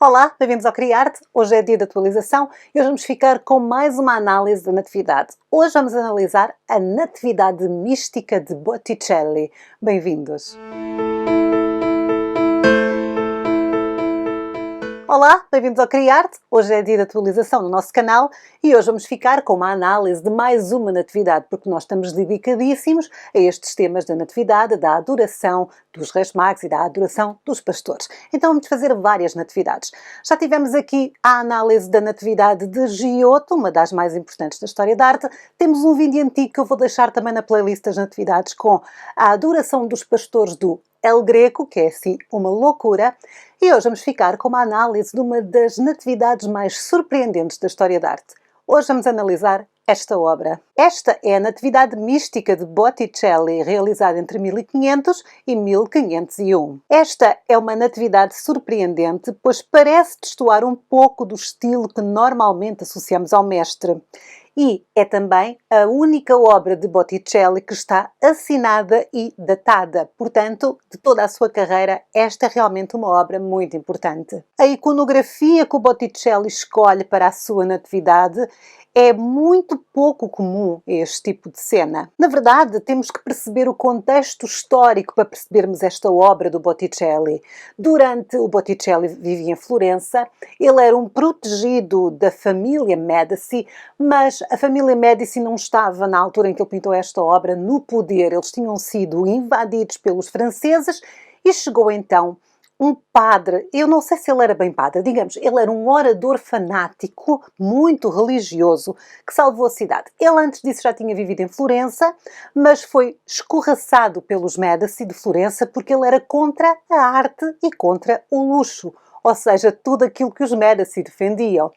Olá, bem-vindos ao Criarte. Hoje é dia de atualização e hoje vamos ficar com mais uma análise da Natividade. Hoje vamos analisar a Natividade Mística de Botticelli. Bem-vindos! Olá, bem-vindos ao Criarte. Hoje é dia de atualização no nosso canal e hoje vamos ficar com uma análise de mais uma Natividade, porque nós estamos dedicadíssimos a estes temas da Natividade, da adoração dos Reis Magos e da adoração dos pastores. Então vamos fazer várias Natividades. Já tivemos aqui a análise da Natividade de Giotto, uma das mais importantes da história da arte. Temos um vídeo antigo que eu vou deixar também na playlist das Natividades com a adoração dos pastores do El Greco, que é assim uma loucura. E hoje vamos ficar com uma análise de uma das natividades mais surpreendentes da história da arte. Hoje vamos analisar esta obra. Esta é a Natividade Mística de Botticelli, realizada entre 1500 e 1501. Esta é uma natividade surpreendente, pois parece destoar um pouco do estilo que normalmente associamos ao mestre. E é também a única obra de Botticelli que está assinada e datada. Portanto, de toda a sua carreira, esta é realmente uma obra muito importante. A iconografia que o Botticelli escolhe para a sua natividade é muito pouco comum este tipo de cena. Na verdade, temos que perceber o contexto histórico para percebermos esta obra do Botticelli. Durante o Botticelli vivia em Florença, ele era um protegido da família Medici, mas a família Medici não estava, na altura em que ele pintou esta obra, no poder. Eles tinham sido invadidos pelos franceses e chegou então um padre, eu não sei se ele era bem padre, digamos, ele era um orador fanático, muito religioso, que salvou a cidade. Ele antes disso já tinha vivido em Florença, mas foi escorraçado pelos Medici de Florença porque ele era contra a arte e contra o luxo. Ou seja, tudo aquilo que os Medici defendiam.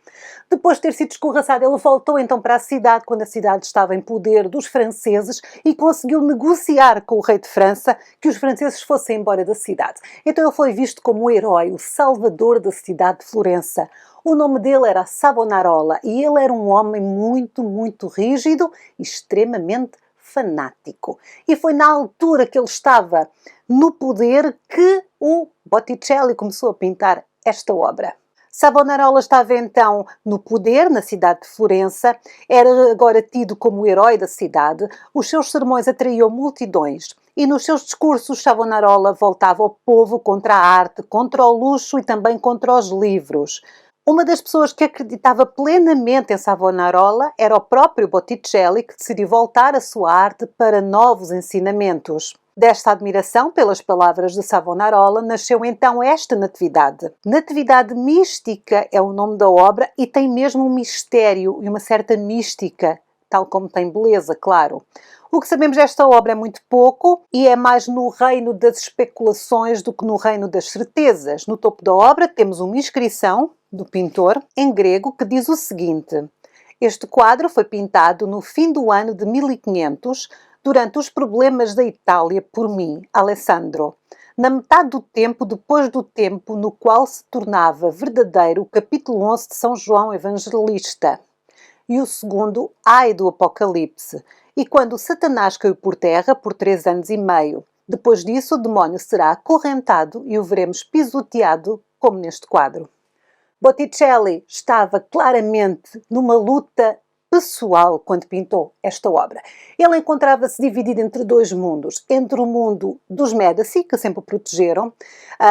Depois de ter sido escorraçado, ele voltou então para a cidade, quando a cidade estava em poder dos franceses, e conseguiu negociar com o rei de França que os franceses fossem embora da cidade. Então ele foi visto como o herói, o salvador da cidade de Florença. O nome dele era Savonarola e ele era um homem muito rígido e extremamente fanático. E foi na altura que ele estava no poder que o Botticelli começou a pintar esta obra. Savonarola estava então no poder na cidade de Florença, era agora tido como o herói da cidade, os seus sermões atraíam multidões e nos seus discursos Savonarola voltava ao povo contra a arte, contra o luxo e também contra os livros. Uma das pessoas que acreditava plenamente em Savonarola era o próprio Botticelli, que decidiu voltar a sua arte para novos ensinamentos. Desta admiração pelas palavras de Savonarola nasceu então esta Natividade. Natividade Mística é o nome da obra e tem mesmo um mistério e uma certa mística, tal como tem beleza, claro. O que sabemos desta obra é muito pouco e é mais no reino das especulações do que no reino das certezas. No topo da obra temos uma inscrição do pintor em grego que diz o seguinte: este quadro foi pintado no fim do ano de 1500 durante os problemas da Itália por mim, Alessandro, na metade do tempo depois do tempo no qual se tornava verdadeiro o capítulo 11 de São João Evangelista e o segundo ai do Apocalipse, e quando Satanás caiu por terra por 3 anos e meio. Depois disso o demónio será acorrentado e o veremos pisoteado como neste quadro. Botticelli estava claramente numa luta pessoal quando pintou esta obra. Ele encontrava-se dividido entre dois mundos, entre o mundo dos Medici, que sempre o protegeram,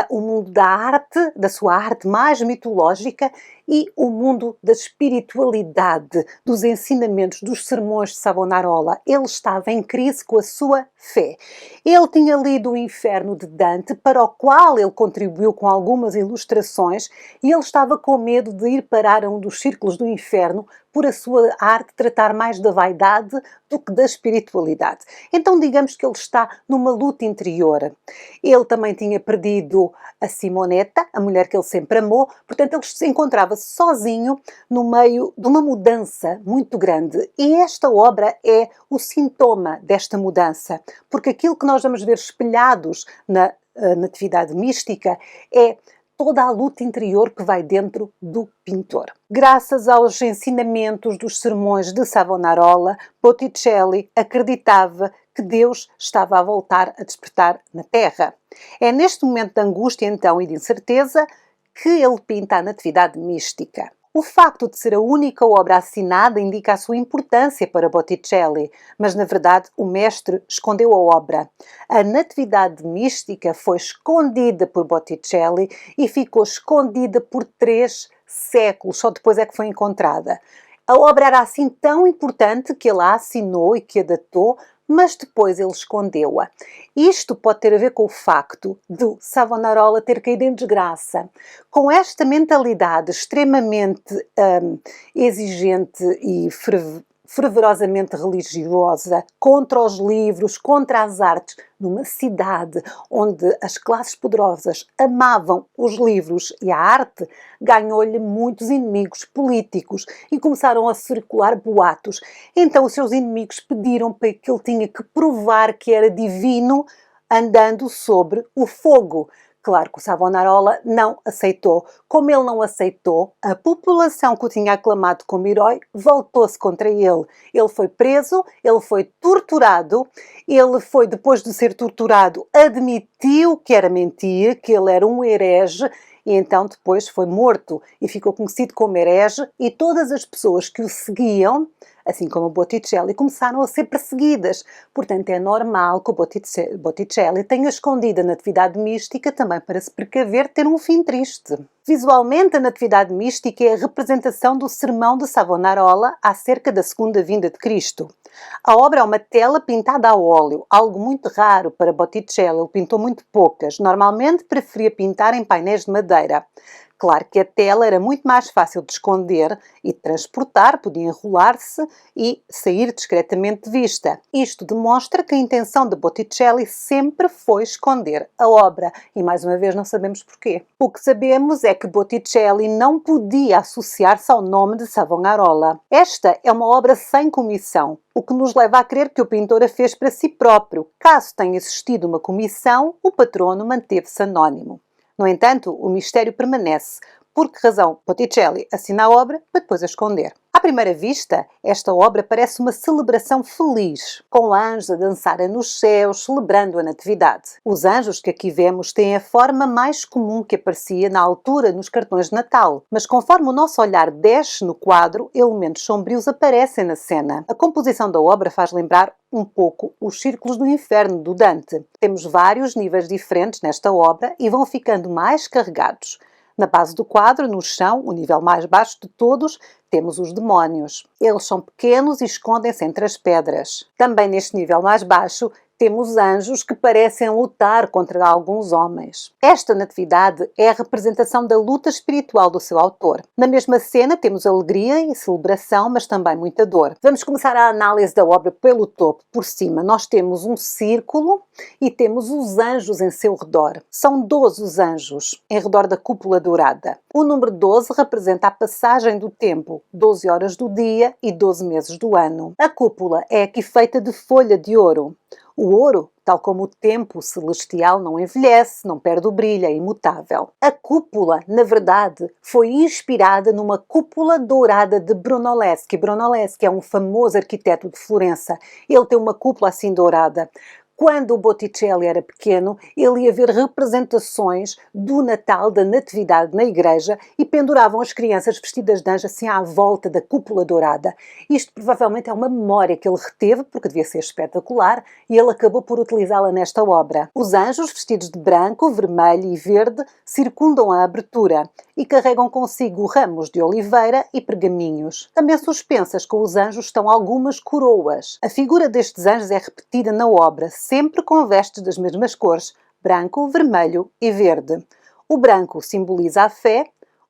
o mundo da arte, da sua arte mais mitológica, e o mundo da espiritualidade, dos ensinamentos, dos sermões de Savonarola. Ele estava em crise com a sua fé. Ele tinha lido o Inferno de Dante, para o qual ele contribuiu com algumas ilustrações, e ele estava com medo de ir parar a um dos círculos do inferno por a sua arte tratar mais da vaidade do que da espiritualidade. Então digamos que ele está numa luta interior. Ele também tinha perdido a Simonetta, a mulher que ele sempre amou, portanto ele se encontrava sozinho no meio de uma mudança muito grande. E esta obra é o sintoma desta mudança, porque aquilo que nós vamos ver espelhados na Natividade Mística é toda a luta interior que vai dentro do pintor. Graças aos ensinamentos dos sermões de Savonarola, Botticelli acreditava que Deus estava a voltar a despertar na Terra. É neste momento de angústia, então, e de incerteza que ele pinta a Natividade Mística. O facto de ser a única obra assinada indica a sua importância para Botticelli, mas na verdade o mestre escondeu a obra. A Natividade Mística foi escondida por Botticelli e ficou escondida por 3 séculos, só depois é que foi encontrada. A obra era assim tão importante que ele a assinou e que a datou, mas depois ele escondeu-a. Isto pode ter a ver com o facto de Savonarola ter caído em desgraça. Com esta mentalidade extremamente exigente e fervorosamente religiosa, contra os livros, contra as artes, numa cidade onde as classes poderosas amavam os livros e a arte, ganhou-lhe muitos inimigos políticos e começaram a circular boatos. Então os seus inimigos pediram para que ele tinha que provar que era divino andando sobre o fogo. Claro que o Savonarola não aceitou. Como ele não aceitou, a população que o tinha aclamado como herói voltou-se contra ele. Ele foi preso, ele foi torturado, ele foi, depois de ser torturado, admitiu que era mentira, que ele era um herege, e então depois foi morto e ficou conhecido como herege, e todas as pessoas que o seguiam, assim como o Botticelli, começaram a ser perseguidas. Portanto, é normal que o Botticelli tenha escondido a Natividade Mística também para se precaver de ter um fim triste. Visualmente, a Natividade Mística é a representação do sermão de Savonarola acerca da segunda vinda de Cristo. A obra é uma tela pintada a óleo, algo muito raro para Botticelli, ele pintou muito poucas, normalmente preferia pintar em painéis de madeira. Claro que a tela era muito mais fácil de esconder e de transportar, podia enrolar-se e sair discretamente de vista. Isto demonstra que a intenção de Botticelli sempre foi esconder a obra e, mais uma vez, não sabemos porquê. O que sabemos é que Botticelli não podia associar-se ao nome de Savonarola. Esta é uma obra sem comissão, o que nos leva a crer que o pintor a fez para si próprio. Caso tenha existido uma comissão, o patrono manteve-se anónimo. No entanto, o mistério permanece. Por que razão Botticelli assina a obra para depois a esconder? À primeira vista, esta obra parece uma celebração feliz, com anjos a dançarem nos céus, celebrando a Natividade. Os anjos que aqui vemos têm a forma mais comum que aparecia na altura nos cartões de Natal, mas conforme o nosso olhar desce no quadro, elementos sombrios aparecem na cena. A composição da obra faz lembrar um pouco os Círculos do Inferno, do Dante. Temos vários níveis diferentes nesta obra e vão ficando mais carregados. Na base do quadro, no chão, o nível mais baixo de todos, temos os demónios. Eles são pequenos e escondem-se entre as pedras. Também neste nível mais baixo, temos anjos que parecem lutar contra alguns homens. Esta Natividade é a representação da luta espiritual do seu autor. Na mesma cena temos alegria e celebração, mas também muita dor. Vamos começar a análise da obra pelo topo, por cima. Nós temos um círculo e temos os anjos em seu redor. São 12 os anjos em redor da cúpula dourada. O número 12 representa a passagem do tempo, 12 horas do dia e 12 meses do ano. A cúpula é aqui feita de folha de ouro. O ouro, tal como o tempo celestial, não envelhece, não perde o brilho, é imutável. A cúpula, na verdade, foi inspirada numa cúpula dourada de Brunelleschi. Brunelleschi é um famoso arquiteto de Florença. Ele tem uma cúpula assim dourada. Quando o Botticelli era pequeno, ele ia ver representações do Natal, da Natividade na igreja e penduravam as crianças vestidas de anjo assim à volta da cúpula dourada. Isto provavelmente é uma memória que ele reteve, porque devia ser espetacular, e ele acabou por utilizá-la nesta obra. Os anjos, vestidos de branco, vermelho e verde, circundam a abertura e carregam consigo ramos de oliveira e pergaminhos. Também suspensas com os anjos estão algumas coroas. A figura destes anjos é repetida na obra, sempre com vestes das mesmas cores, branco, vermelho e verde. O branco simboliza a fé,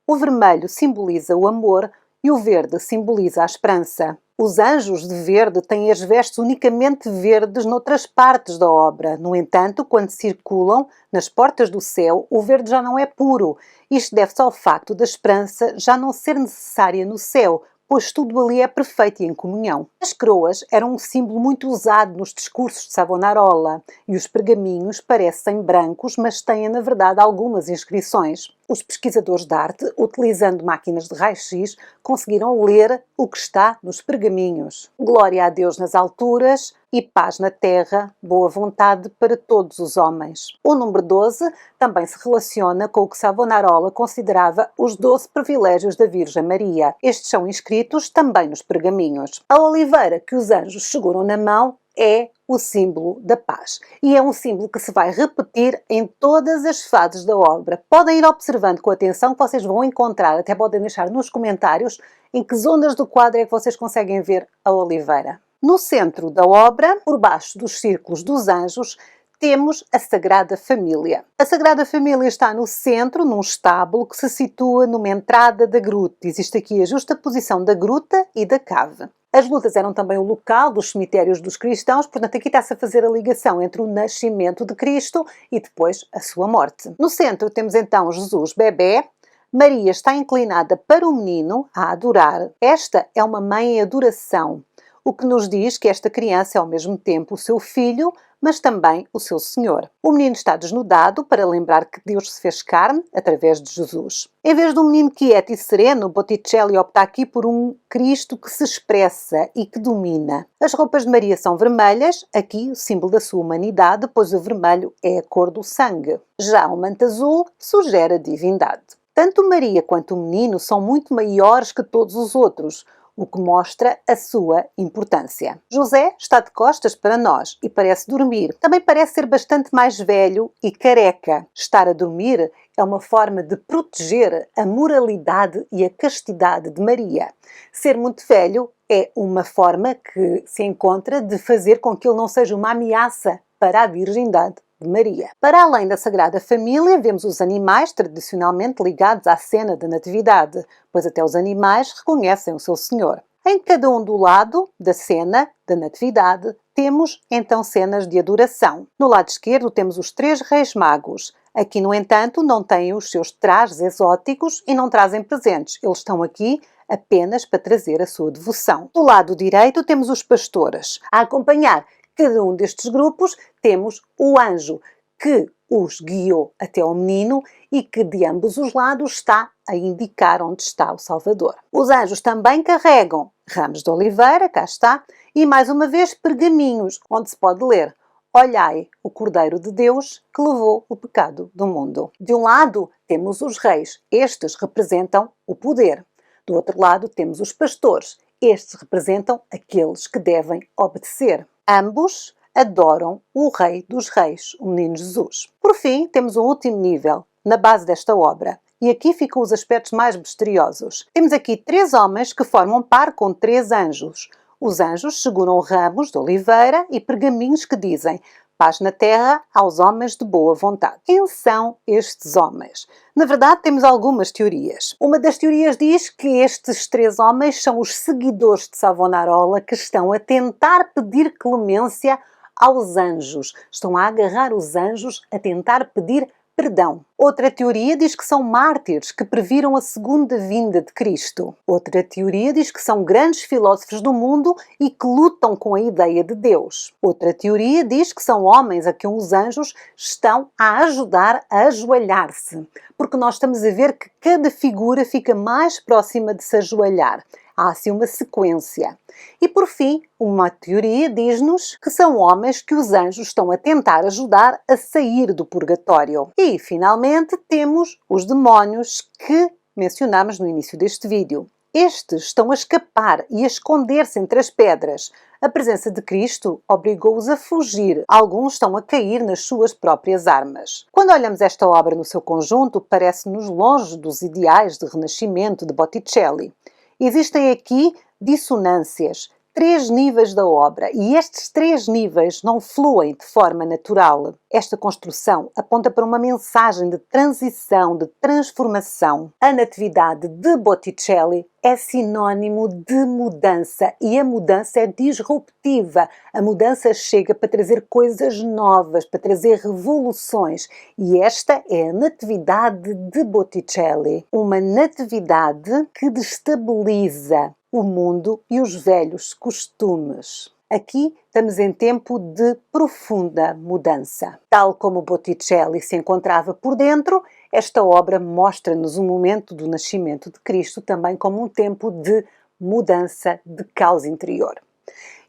o vermelho simboliza o amor e o verde simboliza a esperança. Os anjos de verde têm as vestes unicamente verdes noutras partes da obra. No entanto, quando circulam nas portas do céu, o verde já não é puro. Isto deve-se ao facto da esperança já não ser necessária no céu, pois tudo ali é perfeito e em comunhão. As coroas eram um símbolo muito usado nos discursos de Savonarola e os pergaminhos parecem brancos, mas têm na verdade algumas inscrições. Os pesquisadores de arte, utilizando máquinas de raio-x, conseguiram ler o que está nos pergaminhos. Glória a Deus nas alturas e paz na terra, boa vontade para todos os homens. O número 12 também se relaciona com o que Savonarola considerava os 12 privilégios da Virgem Maria. Estes são inscritos também nos pergaminhos. A oliveira que os anjos seguram na mão é o símbolo da paz. E é um símbolo que se vai repetir em todas as fases da obra. Podem ir observando com atenção que vocês vão encontrar, até podem deixar nos comentários, em que zonas do quadro é que vocês conseguem ver a oliveira. No centro da obra, por baixo dos círculos dos anjos, temos a Sagrada Família. A Sagrada Família está no centro, num estábulo que se situa numa entrada da gruta. Existe aqui a justaposição da gruta e da cave. As grutas eram também o local dos cemitérios dos cristãos, portanto aqui está-se a fazer a ligação entre o nascimento de Cristo e depois a sua morte. No centro temos então Jesus bebé. Maria está inclinada para o menino a adorar. Esta é uma mãe em adoração, o que nos diz que esta criança é ao mesmo tempo o seu filho, mas também o seu Senhor. O menino está desnudado para lembrar que Deus se fez carne através de Jesus. Em vez de um menino quieto e sereno, Botticelli opta aqui por um Cristo que se expressa e que domina. As roupas de Maria são vermelhas, aqui o símbolo da sua humanidade, pois o vermelho é a cor do sangue. Já o manto azul sugere a divindade. Tanto Maria quanto o menino são muito maiores que todos os outros, o que mostra a sua importância. José está de costas para nós e parece dormir. Também parece ser bastante mais velho e careca. Estar a dormir é uma forma de proteger a moralidade e a castidade de Maria. Ser muito velho é uma forma que se encontra de fazer com que ele não seja uma ameaça para a virgindade de Maria. Para além da Sagrada Família, vemos os animais tradicionalmente ligados à cena da Natividade, pois até os animais reconhecem o seu Senhor. Em cada um do lado da cena da Natividade, temos então cenas de adoração. No lado esquerdo temos os 3 reis magos. Aqui, no entanto, não têm os seus trajes exóticos e não trazem presentes. Eles estão aqui apenas para trazer a sua devoção. Do lado direito temos os pastores. A acompanhar cada um destes grupos temos o anjo que os guiou até ao menino e que de ambos os lados está a indicar onde está o Salvador. Os anjos também carregam ramos de oliveira, cá está, e mais uma vez pergaminhos, onde se pode ler: olhai o Cordeiro de Deus que levou o pecado do mundo. De um lado temos os reis, estes representam o poder. Do outro lado temos os pastores, estes representam aqueles que devem obedecer. Ambos adoram o Rei dos Reis, o Menino Jesus. Por fim, temos um último nível, na base desta obra. E aqui ficam os aspectos mais misteriosos. Temos aqui 3 homens que formam par com 3 anjos. Os anjos seguram ramos de oliveira e pergaminhos que dizem: paz na terra aos homens de boa vontade. Quem são estes homens? Na verdade, temos algumas teorias. Uma das teorias diz que estes 3 homens são os seguidores de Savonarola que estão a tentar pedir clemência aos anjos. Estão a agarrar os anjos a tentar pedir perdão. Outra teoria diz que são mártires que previram a segunda vinda de Cristo. Outra teoria diz que são grandes filósofos do mundo e que lutam com a ideia de Deus. Outra teoria diz que são homens a quem os anjos estão a ajudar a ajoelhar-se, porque nós estamos a ver que cada figura fica mais próxima de se ajoelhar. Há assim uma sequência. E por fim, uma teoria diz-nos que são homens que os anjos estão a tentar ajudar a sair do purgatório. E, finalmente, temos os demónios que mencionamos no início deste vídeo. Estes estão a escapar e a esconder-se entre as pedras. A presença de Cristo obrigou-os a fugir. Alguns estão a cair nas suas próprias armas. Quando olhamos esta obra no seu conjunto, parece-nos longe dos ideais de Renascimento de Botticelli. Existem aqui dissonâncias, 3 níveis da obra, e estes 3 níveis não fluem de forma natural. Esta construção aponta para uma mensagem de transição, de transformação. A Natividade de Botticelli é sinónimo de mudança, e a mudança é disruptiva. A mudança chega para trazer coisas novas, para trazer revoluções, e esta é a Natividade de Botticelli. Uma natividade que destabiliza o mundo e os velhos costumes. Aqui estamos em tempo de profunda mudança. Tal como Botticelli se encontrava por dentro, esta obra mostra-nos o momento do nascimento de Cristo também como um tempo de mudança de caos interior.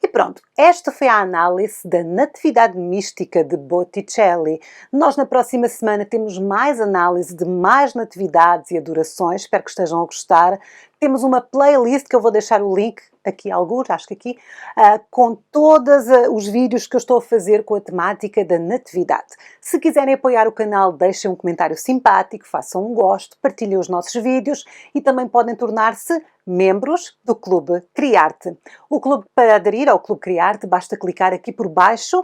E pronto, esta foi a análise da Natividade Mística de Botticelli. Nós na próxima semana temos mais análise de mais natividades e adorações, espero que estejam a gostar. Temos uma playlist que eu vou deixar o link aqui, alguns, acho que aqui, com todos os vídeos que eu estou a fazer com a temática da Natividade. Se quiserem apoiar o canal, deixem um comentário simpático, façam um gosto, partilhem os nossos vídeos e também podem tornar-se membros do Clube Criarte. O clube, para aderir ao Clube Criarte, basta clicar aqui por baixo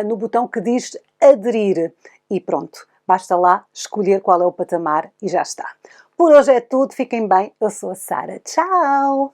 no botão que diz aderir e pronto, basta lá escolher qual é o patamar e já está. Por hoje é tudo, fiquem bem, eu sou a Sara, tchau!